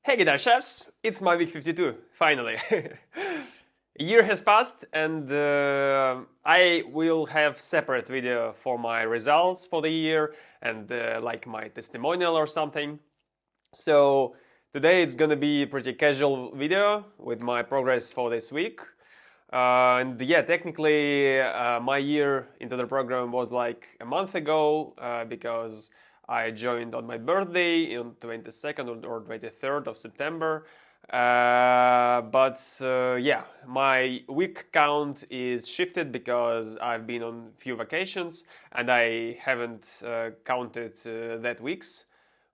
Hey guitar chefs, it's my week 52, finally. A year has passed and I will have separate video for my results for the year and like my testimonial or something. So today it's gonna be a pretty casual video with my progress for this week. And yeah, technically my year into the program was like a month ago because I joined on my birthday on 22nd or 23rd of September. But yeah, my week count is shifted because I've been on few vacations and I haven't counted that weeks,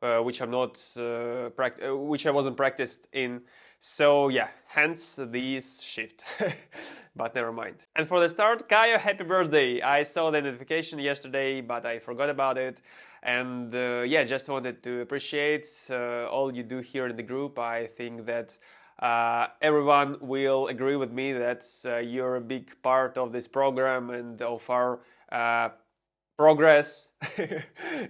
which I'm not which I wasn't practiced in. So yeah, hence this shift. But never mind. And for the start, Caio, happy birthday! I saw the notification yesterday, but I forgot about it. And yeah, just wanted to appreciate all you do here in the group. I think that everyone will agree with me that you're a big part of this program and of our progress.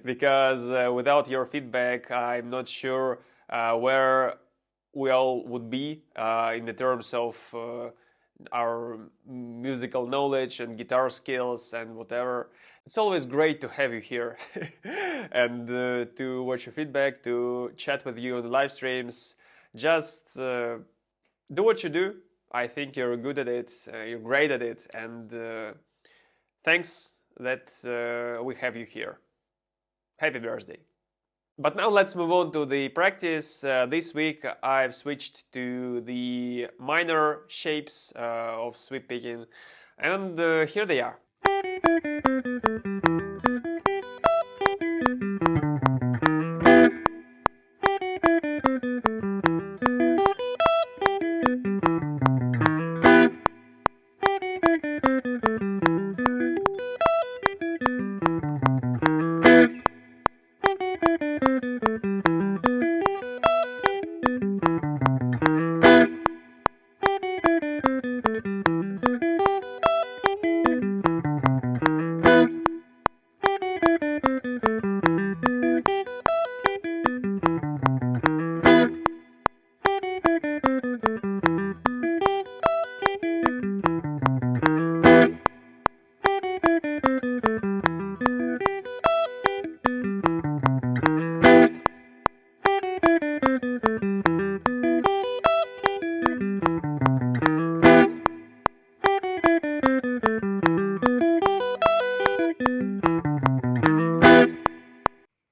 Because without your feedback, I'm not sure where we all would be in the terms of our musical knowledge and guitar skills and whatever. It's always great to have you here and to watch your feedback, to chat with you on the live streams. Just do what you do. I think you're good at it, you're great at it, and thanks that we have you here. Happy birthday. But now let's move on to the practice. This week I've switched to the minor shapes of sweep picking, and here they are.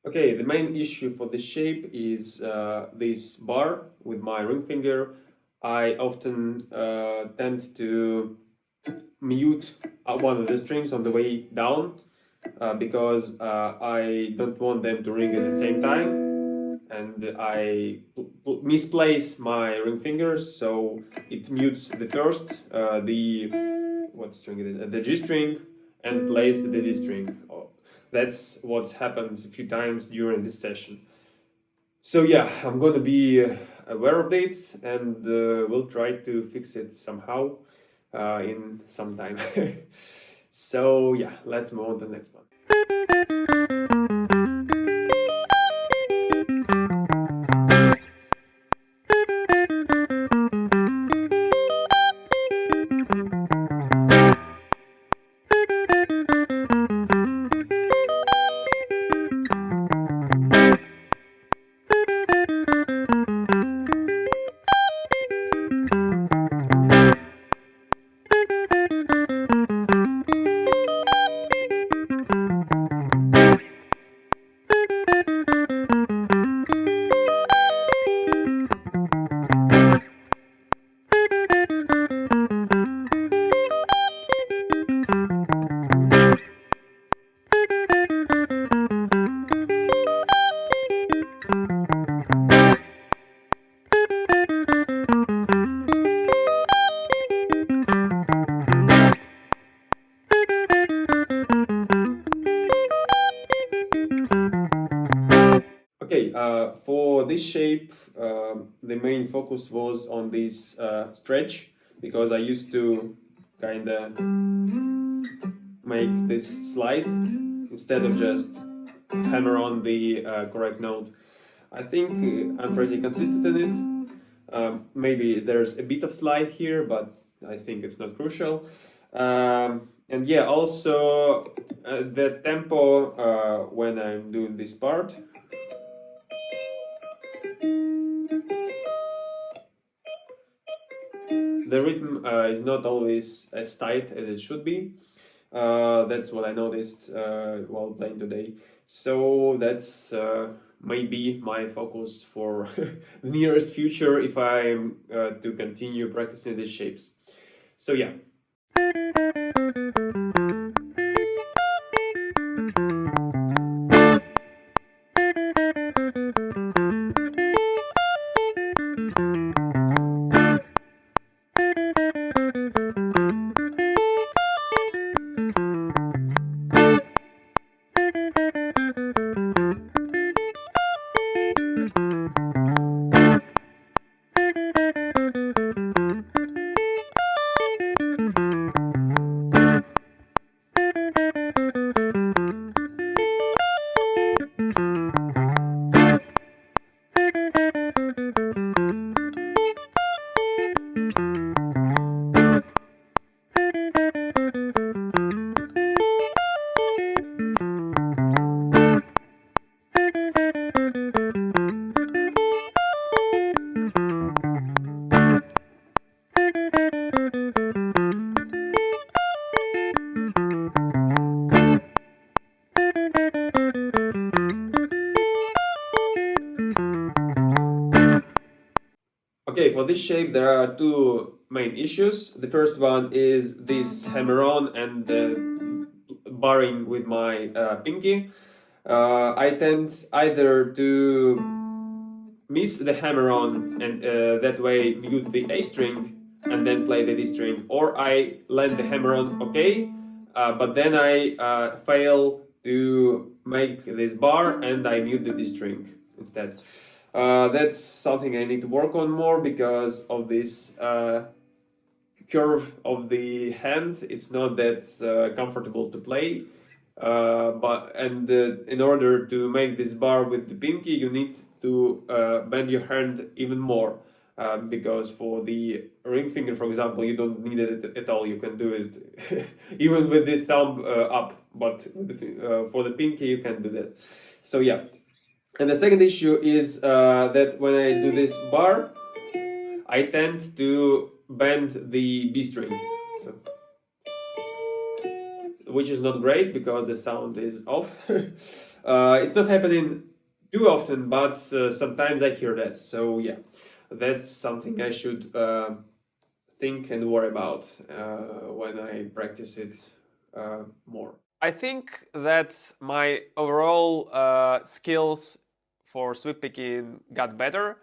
Okay, the main issue for this shape is this bar with my ring finger. I often tend to mute one of the strings on the way down because I don't want them to ring at the same time, and I misplace my ring fingers, so it mutes the first, what string it is, the G string, and plays the D string. That's what happened a few times during this session. So yeah, I'm gonna be aware of it and we'll try to fix it somehow in some time. So yeah, let's move on to the next one. Okay, for this shape, the main focus was on this stretch, because I used to kind of make this slide instead of just hammer on the correct note. I think I'm pretty consistent in it. Maybe there's a bit of slide here, but I think it's not crucial. And yeah, also the tempo when I'm doing this part. The rhythm is not always as tight as it should be. That's what I noticed while playing today. So that's maybe my focus for the nearest future if I'm to continue practicing these shapes. So yeah. Okay, for this shape there are two main issues. The first one is this hammer-on and the barring with my pinky. I tend either to miss the hammer-on and that way mute the A string and then play the D string, or I land the hammer-on okay, but then I fail to make this bar and I mute the D string instead. That's something I need to work on more because of this curve of the hand. It's not that comfortable to play. In order to make this bar with the pinky, you need to bend your hand even more. Because for the ring finger, for example, you don't need it at all. You can do it even with the thumb up, but for the pinky, you can do that. So yeah. And the second issue is that when I do this bar, I tend to bend the B string, so, which is not great because the sound is off. It's not happening too often, but sometimes I hear that. So yeah, that's something I should think and worry about when I practice it more. I think that my overall skills for sweep picking got better,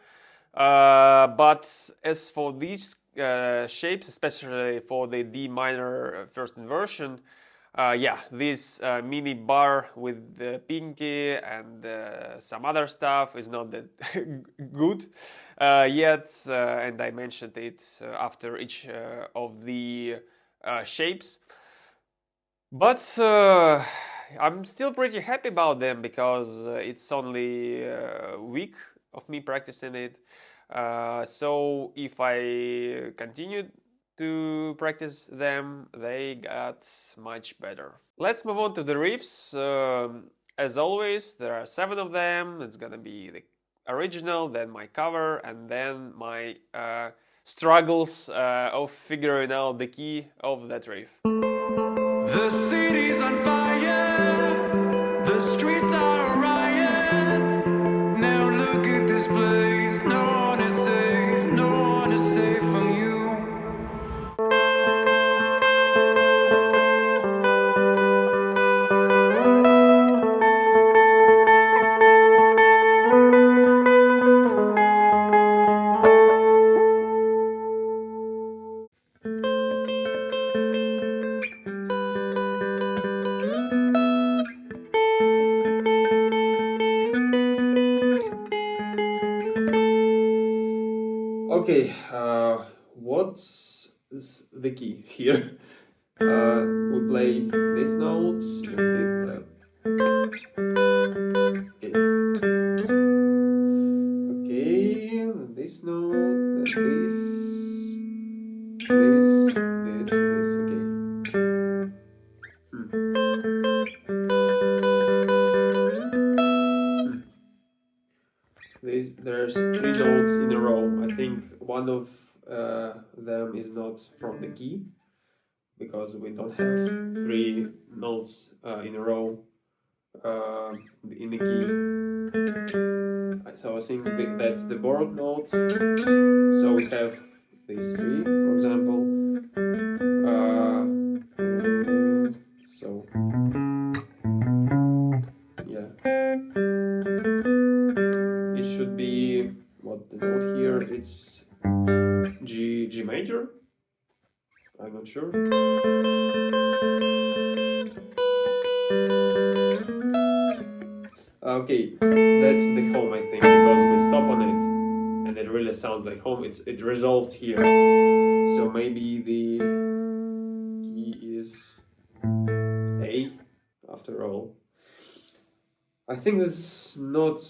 but as for these shapes, especially for the D minor first inversion, yeah, this mini bar with the pinky and some other stuff is not that good yet, and I mentioned it after each of the shapes. But I'm still pretty happy about them because it's only a week of me practicing it. So if I continue to practice them, they got much better. Let's move on to the riffs. As always, there are 7 of them. It's gonna be the original, then my cover, and then my struggles of figuring out the key of that riff. The city's on fire, the streets are a riot. Now look at this place, no one is safe from you. Okay, what's the key here? We play this note. Okay. this note, then this, okay. There's 3 notes in a row. I think one of them is not from the key, because we don't have 3 notes in a row in the key. So I think that's the borrowed note. So we have these 3, for example. So yeah, it should be what the note here. It's G major. I'm not sure. Okay, that's the home, I think, because we stop on it and it really sounds like home. It resolves here. So maybe the key is A after all. I think that's not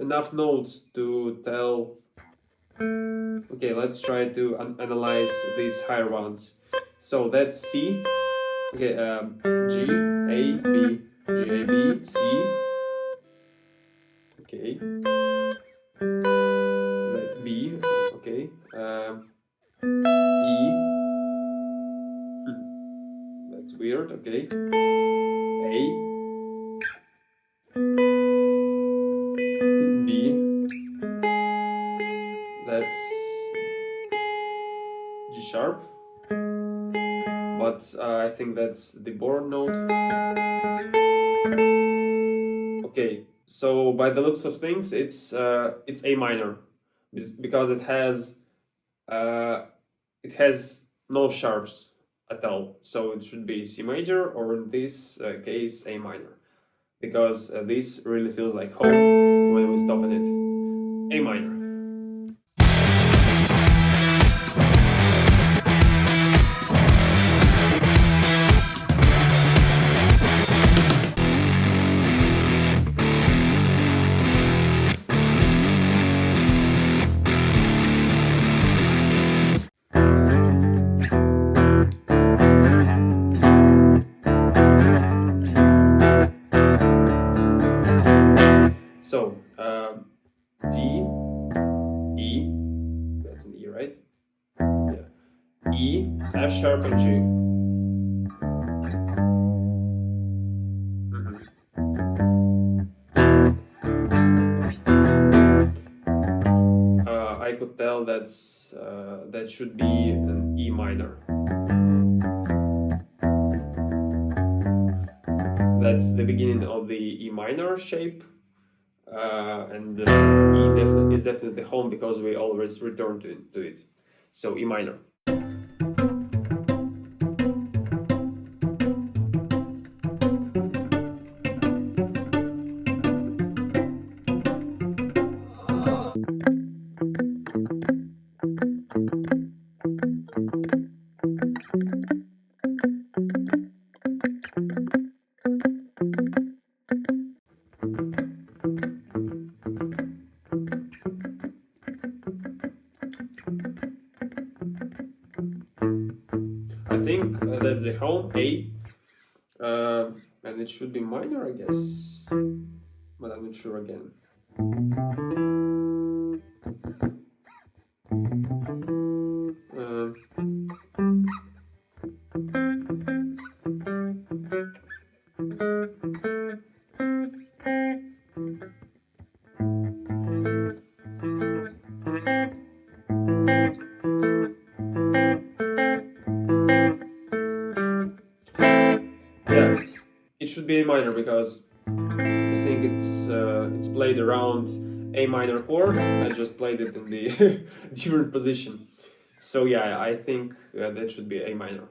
enough notes to tell. Okay, let's try to analyze these higher ones. So that's C. Okay, G, A, B, G, A, B, C. Okay. B. Okay. E. That's weird. Okay. A. B. That's G sharp, but I think that's the borrowed note. Okay, so by the looks of things, it's A minor, because it has no sharps at all. So it should be C major, or in this case A minor, because this really feels like home when we stop on it. A minor. So, D, E, that's an E, right? Yeah. E, F sharp, and G. I could tell that should be an E minor. That's the beginning of the E minor shape. And E is definitely home, because we always return to it. So E minor. I think that's the home, A, and it should be minor, I guess, but I'm not sure again. Yeah, it should be A minor, because I think it's played around A minor chord. I just played it in the different position. So yeah, I think that should be A minor.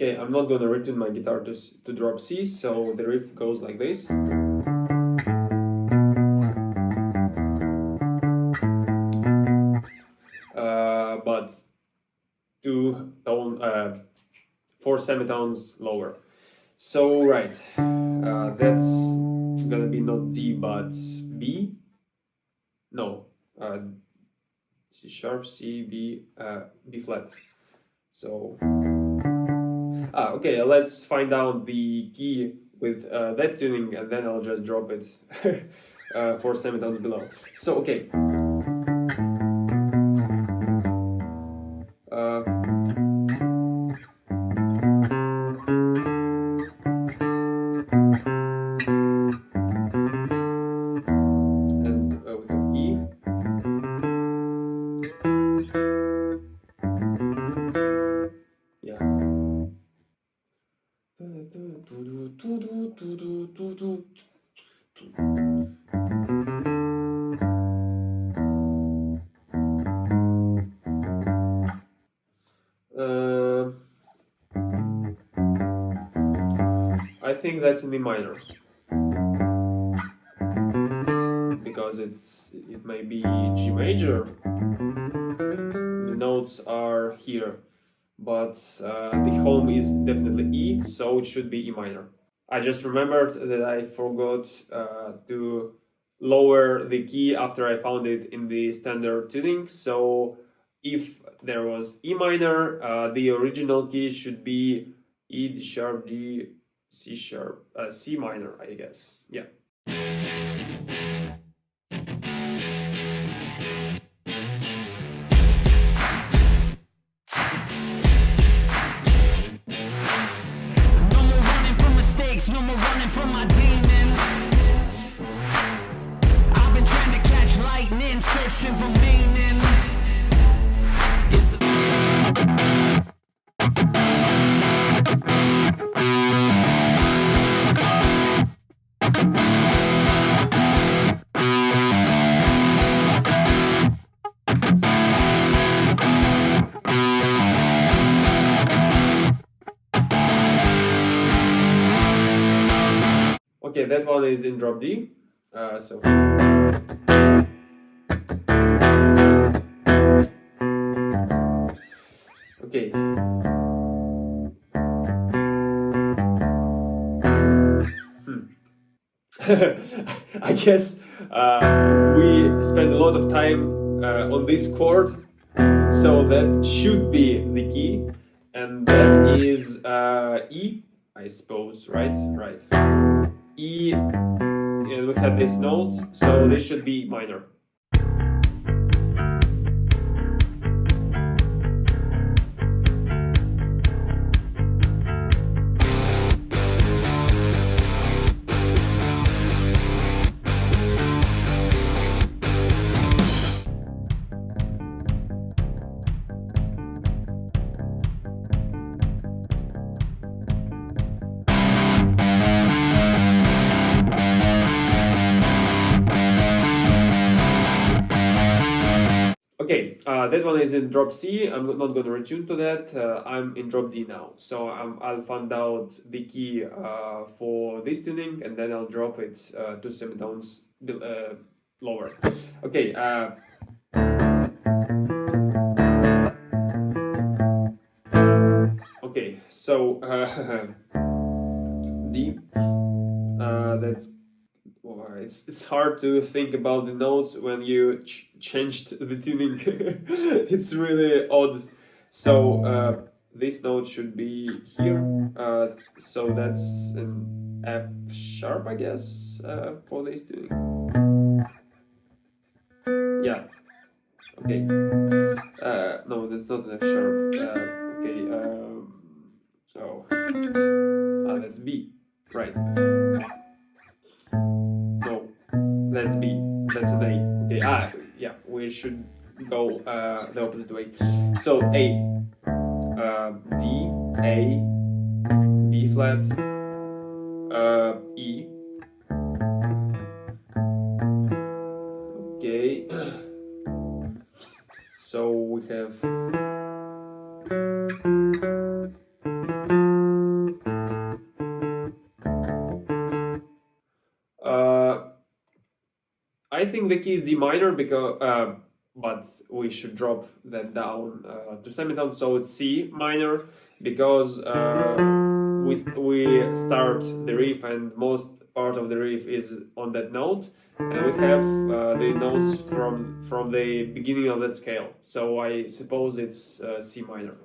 Okay, I'm not gonna retune my guitar to drop C, so the riff goes like this. But 4 semitones lower. So right, that's gonna be not D but B. No, C sharp, C, B, B flat. So okay, let's find out the key with that tuning, and then I'll just drop it 4 semitones below. So okay. And we have E. Yeah. I think that's in E minor, because it may be G major. The notes are here, but the home is definitely E, so it should be E minor. I just remembered that I forgot to lower the key after I found it in the standard tuning. So if there was E minor, the original key should be E, D sharp, G, C sharp, C minor, I guess. Yeah. No more running from my demons. I've been trying to catch lightning, searching for meaning. Okay, that one is in drop D. So. Okay. I guess we spend a lot of time on this chord, so that should be the key, and that is E, I suppose, right? Right. E, and we have this note, so this should be minor. Okay, that one is in drop C. I'm not going to retune to that. I'm in drop D now. So I'll find out the key for this tuning, and then I'll drop it 2 semitones lower. Okay. Okay, so D. That's. It's hard to think about the notes when you changed the tuning. It's really odd. So this note should be here. So that's an F sharp, I guess, for this tuning. Yeah. Okay. No, that's not an F sharp. Okay. So that's B, right? No, that's B. That's an A. Okay. Yeah. We should go the opposite way. So A, D, A, B flat, E. Okay. So we have I think the key is D minor because, but we should drop that down to semitone, so it's C minor because we start the riff and most part of the riff is on that note, and we have the notes from the beginning of that scale. So I suppose it's C minor.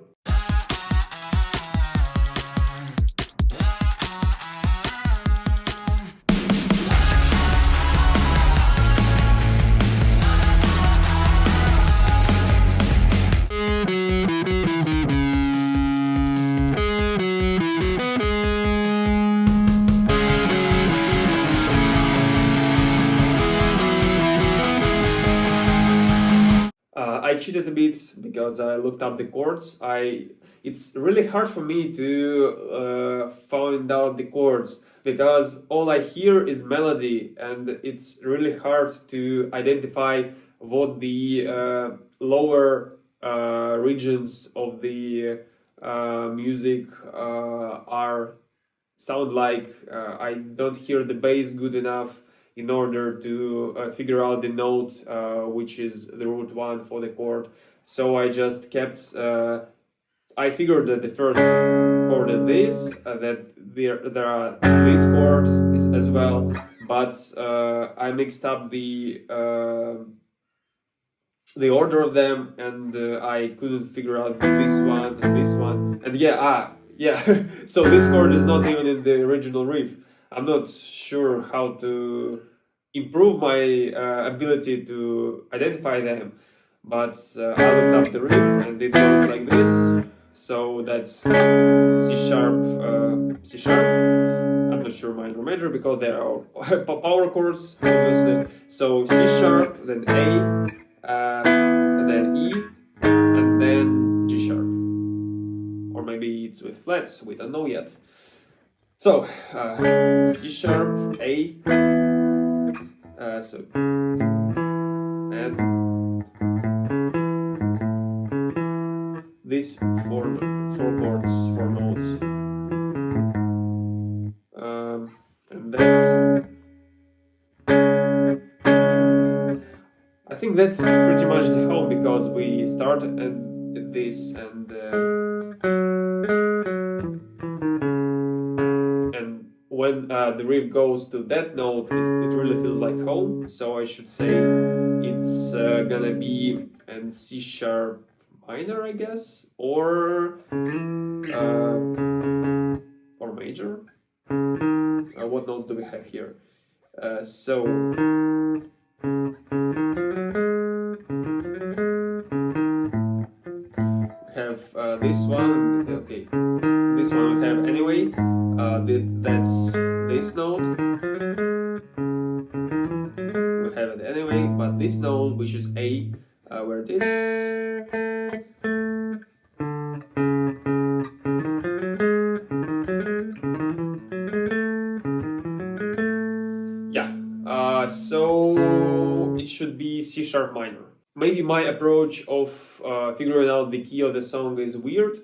I cheated a bit because I looked up the chords. It's really hard for me to find out the chords because all I hear is melody, and it's really hard to identify what the lower regions of the music sound like. I don't hear the bass good enough in order to figure out the note, which is the root one for the chord. So I just kept, I figured that the first chord is this, that there are this chord as well, but I mixed up the order of them, and I couldn't figure out this one, and yeah, so this chord is not even in the original riff. I'm not sure how to improve my ability to identify them, but I looked up the riff and it goes like this. So that's C sharp. I'm not sure minor or major because there are power chords, obviously. So C sharp, then A, and then E, and then G sharp. Or maybe it's with flats, we don't know yet. So, C sharp, A, and these four chords, four notes, and that's, I think that's pretty much the whole, because we start at this and when the riff goes to that note, it really feels like home. So I should say it's gonna be in C sharp minor, I guess, or major. What notes do we have here? So we have this one. Okay, this one we have anyway. That's this note. We have it anyway, but this note, which is A, where it is. Yeah, so it should be C sharp minor. Maybe my approach of figuring out the key of the song is weird,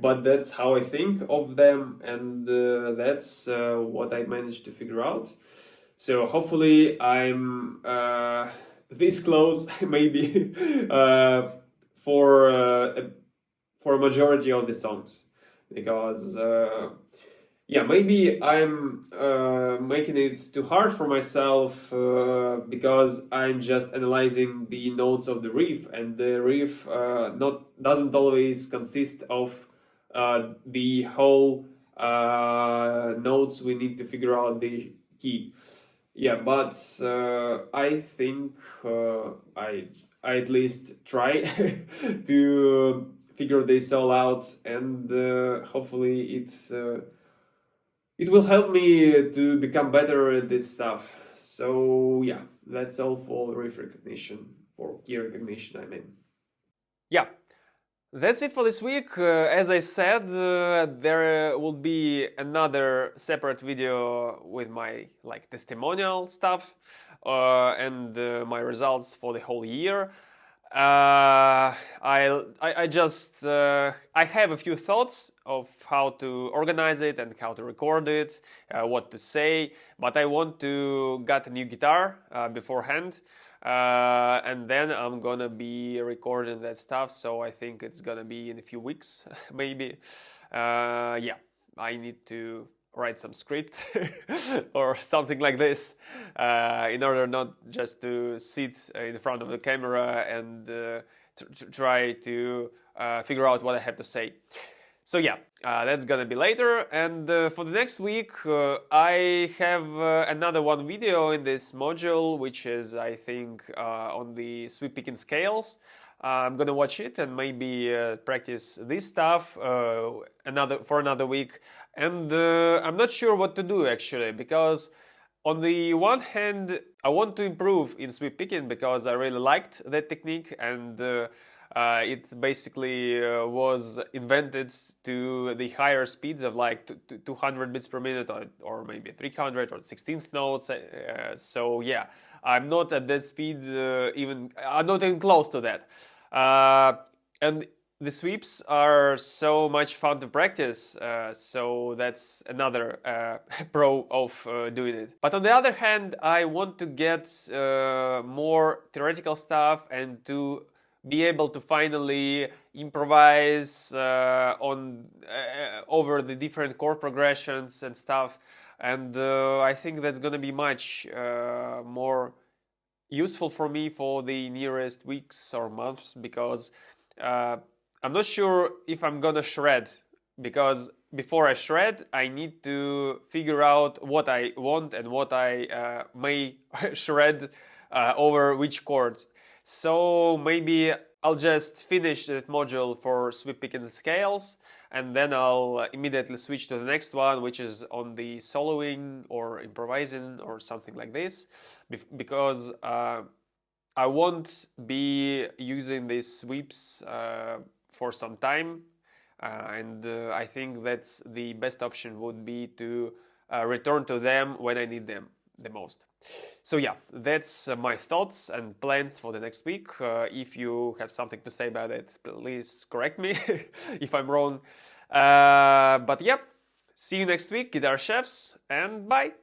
but that's how I think of them, and that's what I managed to figure out. So hopefully I'm this close, maybe, for a majority of the songs, because yeah, maybe I'm making it too hard for myself because I'm just analyzing the notes of the riff, and the riff doesn't always consist of the whole notes we need to figure out the key. Yeah, but I think I at least try to figure this all out, and hopefully it will help me to become better at this stuff. So yeah, that's all for riff recognition, for key recognition, I mean. Yeah, that's it for this week. As I said, there will be another separate video with my testimonial stuff and my results for the whole year. I just I have a few thoughts of how to organize it and how to record it, what to say, but I want to get a new guitar beforehand, and then I'm gonna be recording that stuff. So I think it's gonna be in a few weeks, maybe. Yeah, I need to write some script or something like this in order not just to sit in front of the camera and try to figure out what I have to say. So yeah, that's gonna be later. And for the next week, I have another one video in this module, which is, I think, on the sweep picking scales. I'm gonna watch it and maybe practice this stuff for another week. And I'm not sure what to do actually, because on the one hand, I want to improve in sweep picking because I really liked that technique, and it basically was invented to the higher speeds of like 200 bits per minute, or maybe 300 or 16th notes. So yeah, I'm not at that speed I'm not even close to that. And the sweeps are so much fun to practice, so that's another pro of doing it. But on the other hand, I want to get more theoretical stuff and to be able to finally improvise over the different chord progressions and stuff. And I think that's gonna be much more useful for me for the nearest weeks or months, because I'm not sure if I'm gonna shred, because before I shred, I need to figure out what I want and what I may shred over which chords. So maybe I'll just finish that module for sweep picking scales, and then I'll immediately switch to the next one, which is on the soloing or improvising or something like this, because I won't be using these sweeps for some time, and I think that's the best option would be to return to them when I need them the most. So yeah, that's my thoughts and plans for the next week. If you have something to say about it, please correct me if I'm wrong. But yeah, see you next week, Guitar Chefs, and bye!